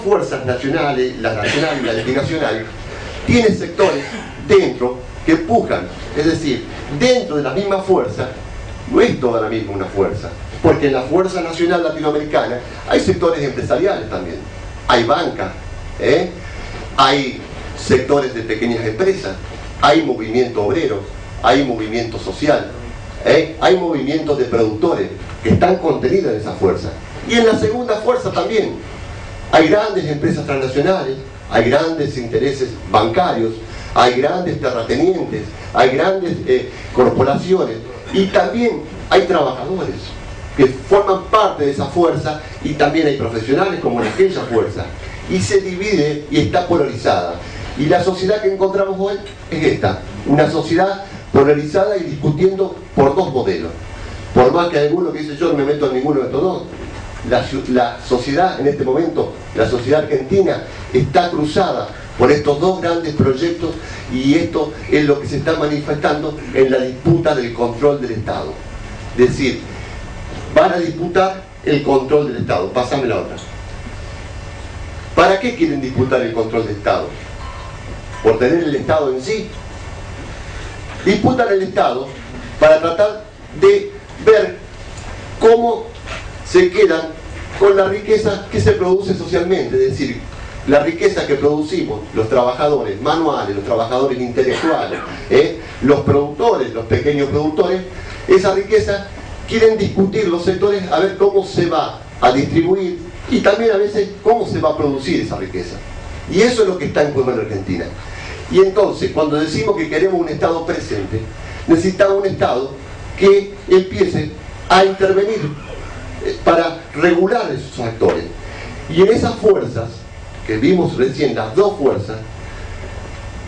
fuerzas nacionales, la nacional y la multinacional, tiene sectores dentro que empujan. Es decir, dentro de la misma fuerza, no es toda la misma una fuerza. Porque en la fuerza nacional latinoamericana hay sectores empresariales también. Hay banca, hay sectores de pequeñas empresas, hay movimiento obrero, hay movimiento social, hay movimientos de productores que están contenidos en esa fuerza. Y en la segunda fuerza también hay grandes empresas transnacionales, hay grandes intereses bancarios, hay grandes terratenientes, hay grandes corporaciones, y también hay trabajadores que forman parte de esa fuerza, y también hay profesionales como en aquella fuerza, y se divide y está polarizada. Y la sociedad que encontramos hoy es esta, una sociedad polarizada y discutiendo por dos modelos. Por más que alguno que dice yo no me meto en ninguno de estos dos, la sociedad en este momento, la sociedad argentina, está cruzada por estos dos grandes proyectos, y esto es lo que se está manifestando en la disputa del control del Estado. Es decir, van a disputar el control del Estado. Pásame la otra. ¿Para qué quieren disputar el control del Estado? ¿Por tener el Estado en sí? Disputan el Estado para tratar de ver cómo se quedan con la riqueza que se produce socialmente. Es decir, la riqueza que producimos los trabajadores manuales, los trabajadores intelectuales, los productores, los pequeños productores, esa riqueza quieren discutir los sectores a ver cómo se va a distribuir, y también a veces cómo se va a producir esa riqueza. Y eso es lo que está en juego en Argentina. Y entonces, cuando decimos que queremos un Estado presente, necesitamos un Estado que empiece a intervenir para regular esos actores. Y en esas fuerzas, que vimos recién, las dos fuerzas,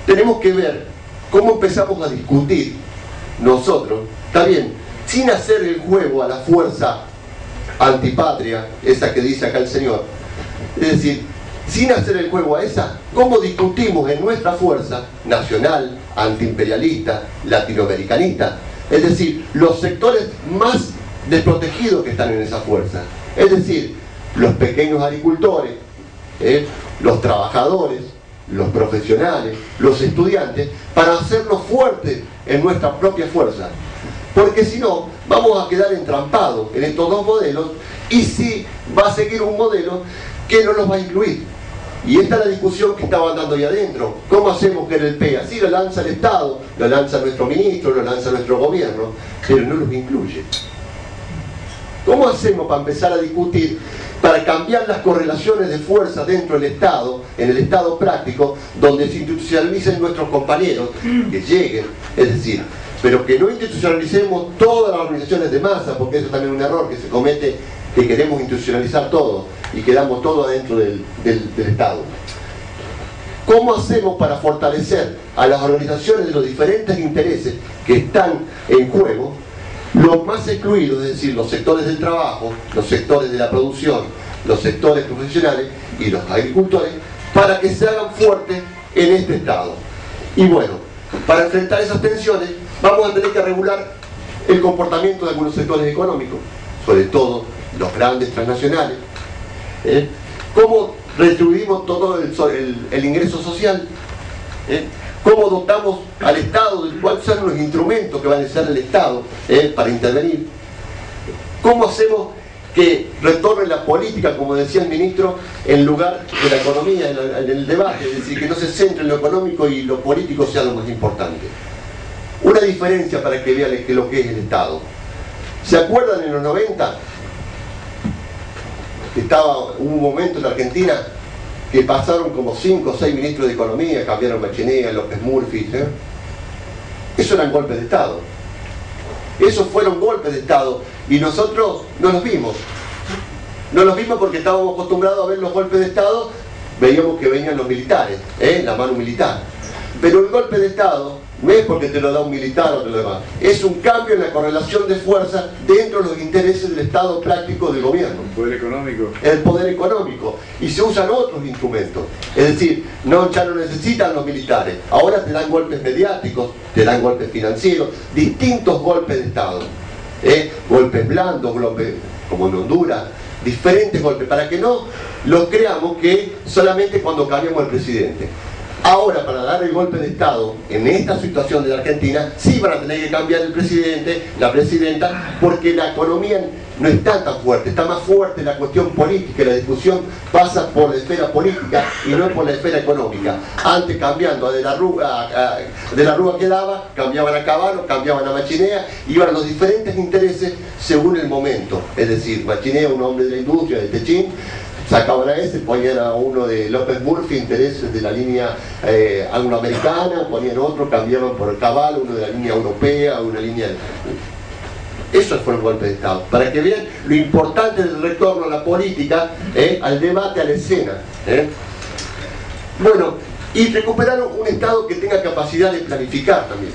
tenemos que ver cómo empezamos a discutir nosotros, también, sin hacer el juego a la fuerza antipatria, esa que dice acá el señor. Es decir, sin hacer el juego a esa, cómo discutimos en nuestra fuerza nacional, antiimperialista, latinoamericanista, es decir, los sectores más desprotegidos que están en esa fuerza, es decir, los pequeños agricultores, los trabajadores, los profesionales, los estudiantes, para hacernos fuertes en nuestra propia fuerza. Porque si no, vamos a quedar entrampados en estos dos modelos, y sí va a seguir un modelo que no nos va a incluir. Y esta es la discusión que estaban dando ahí adentro. ¿Cómo hacemos que en el PEA? Sí, lo lanza el Estado, lo lanza nuestro ministro, lo lanza nuestro gobierno, pero no los incluye. ¿Cómo hacemos para empezar a discutir, para cambiar las correlaciones de fuerza dentro del Estado, en el Estado práctico, donde se institucionalicen nuestros compañeros, que lleguen, es decir, pero que no institucionalicemos todas las organizaciones de masa, porque eso también es un error que se comete, que queremos institucionalizar todo y quedamos todo adentro del Estado. ¿Cómo hacemos para fortalecer a las organizaciones de los diferentes intereses que están en juego, los más excluidos, es decir, los sectores del trabajo, los sectores de la producción, los sectores profesionales y los agricultores, para que se hagan fuertes en este Estado? Y bueno, para enfrentar esas tensiones vamos a tener que regular el comportamiento de algunos sectores económicos, sobre todo los grandes transnacionales. ¿Cómo retribuimos todo el ingreso social? ¿Cómo dotamos al Estado? ¿Cuáles son los instrumentos que va a necesitar el Estado para intervenir? ¿Cómo hacemos que retorne la política, como decía el ministro, en lugar de la economía, en el debate? Es decir, que no se centre en lo económico y lo político sea lo más importante. Una diferencia para que vean lo que es el Estado. ¿Se acuerdan en los 90? Hubo un momento en la Argentina que pasaron como 5 o 6 ministros de Economía, cambiaron Machenea, López Murphy, Eso eran golpes de Estado. Esos fueron golpes de Estado, y nosotros no los vimos. No los vimos porque estábamos acostumbrados a ver los golpes de Estado, veíamos que venían los militares, la mano militar. Pero el golpe de Estado no es porque te lo da un militar o te lo demás. Es un cambio en la correlación de fuerza dentro de los intereses del Estado práctico del gobierno. El poder económico. El poder económico. Y se usan otros instrumentos. Es decir, ya no necesitan los militares. Ahora te dan golpes mediáticos, te dan golpes financieros, distintos golpes de Estado. Golpes blandos, golpes como en Honduras, diferentes golpes, para que no lo creamos que solamente cuando cambiamos el presidente. Ahora, para dar el golpe de Estado en esta situación de la Argentina, sí van a tener que cambiar el presidente, la presidenta, porque la economía no está tan fuerte, está más fuerte la cuestión política, la discusión pasa por la esfera política y no por la esfera económica. Antes, cambiando de la Rúa que daba, cambiaban a Cavallo, cambiaban a Machinea, iban los diferentes intereses según el momento. Es decir, Machinea, un hombre de la industria, de Techín, sacaban a ese, ponían a uno de López Murphy, intereses de la línea angloamericana, ponían otro, cambiaban por Cavallo, uno de la línea europea, una línea... Eso fue el golpe de Estado, para que vean lo importante del retorno a la política, al debate, a la escena. Bueno, y recuperaron un Estado que tenga capacidad de planificar también,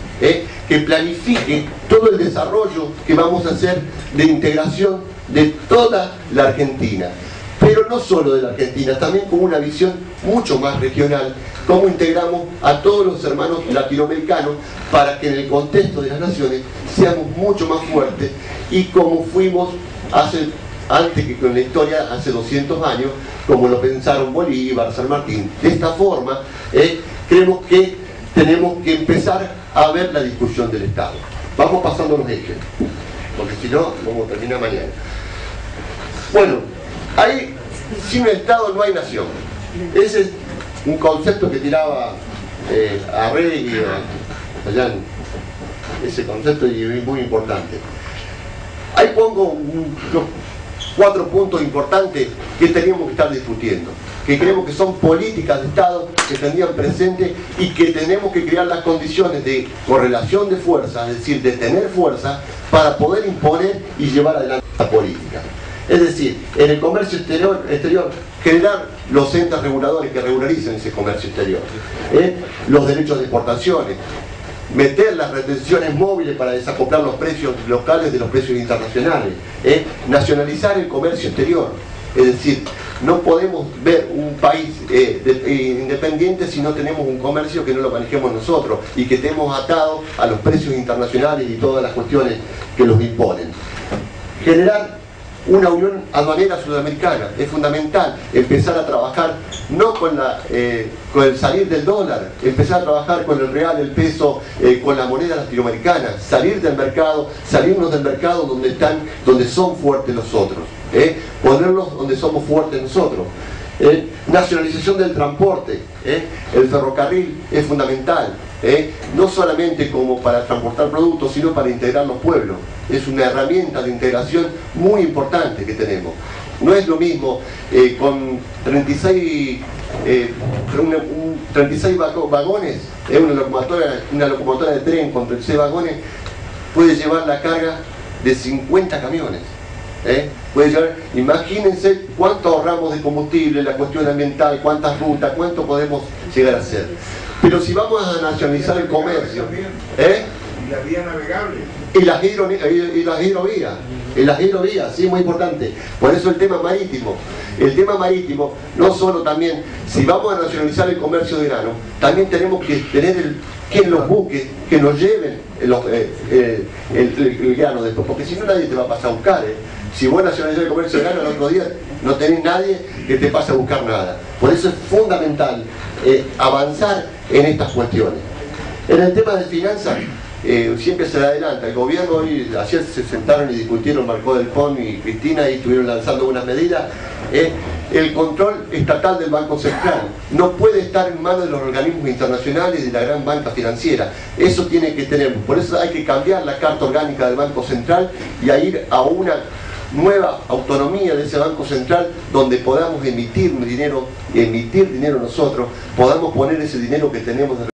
que planifique todo el desarrollo que vamos a hacer de integración de toda la Argentina. Pero no solo de la Argentina, también con una visión mucho más regional, cómo integramos a todos los hermanos latinoamericanos para que en el contexto de las naciones seamos mucho más fuertes, y como fuimos antes que con la historia, hace 200 años, como lo pensaron Bolívar, San Martín. De esta forma, creemos que tenemos que empezar a ver la discusión del Estado. Vamos pasando los ejes, porque si no, vamos a terminar mañana. Bueno, ahí, sin Estado no hay nación. Ese es un concepto que tiraba Arregui allá, ese concepto, y es muy importante. Ahí pongo los 4 puntos importantes que teníamos que estar discutiendo, que creemos que son políticas de Estado que tendrían presente, y que tenemos que crear las condiciones de correlación de fuerza, es decir, de tener fuerza para poder imponer y llevar adelante la política. Es decir, en el comercio exterior generar los entes reguladores que regularicen ese comercio exterior, los derechos de exportaciones, meter las retenciones móviles para desacoplar los precios locales de los precios internacionales, nacionalizar el comercio exterior. Es decir, no podemos ver un país independiente si no tenemos un comercio que no lo manejemos nosotros y que estemos atados a los precios internacionales y todas las cuestiones que los imponen. Generar una unión aduanera sudamericana. Es fundamental empezar a trabajar no con el salir del dólar, empezar a trabajar con el real, el peso, con la moneda latinoamericana, salir del mercado, salirnos del mercado donde son fuertes los otros, ponerlos donde somos fuertes nosotros. Nacionalización del transporte, el ferrocarril es fundamental, no solamente como para transportar productos, sino para integrar los pueblos. Es una herramienta de integración muy importante que tenemos. No es lo mismo con 36 vagones, una locomotora de tren con 36 vagones puede llevar la carga de 50 camiones. Puede llevar, imagínense cuánto ahorramos de combustible, la cuestión ambiental, cuántas rutas, cuánto podemos llegar a hacer. Pero si vamos a nacionalizar el comercio, y la vía navegable. Y las hidrovías, sí, muy importante. Por eso el tema marítimo. El tema marítimo, no solo también, si vamos a nacionalizar el comercio de grano, también tenemos que tener que los buques que nos lleven el grano después, porque si no nadie te va a pasar a buscar. Si vos nacionalizás el comercio de grano, el otro día no tenés nadie que te pase a buscar nada. Por eso es fundamental avanzar en estas cuestiones. En el tema de finanzas, siempre se le adelanta. El gobierno hoy, ayer se sentaron y discutieron Marcó del Pon y Cristina, y estuvieron lanzando unas medidas. El control estatal del Banco Central no puede estar en manos de los organismos internacionales y de la gran banca financiera. Eso tiene que tener, por eso hay que cambiar la carta orgánica del Banco Central y a ir a una nueva autonomía de ese Banco Central, donde podamos emitir dinero nosotros, podamos poner ese dinero que tenemos de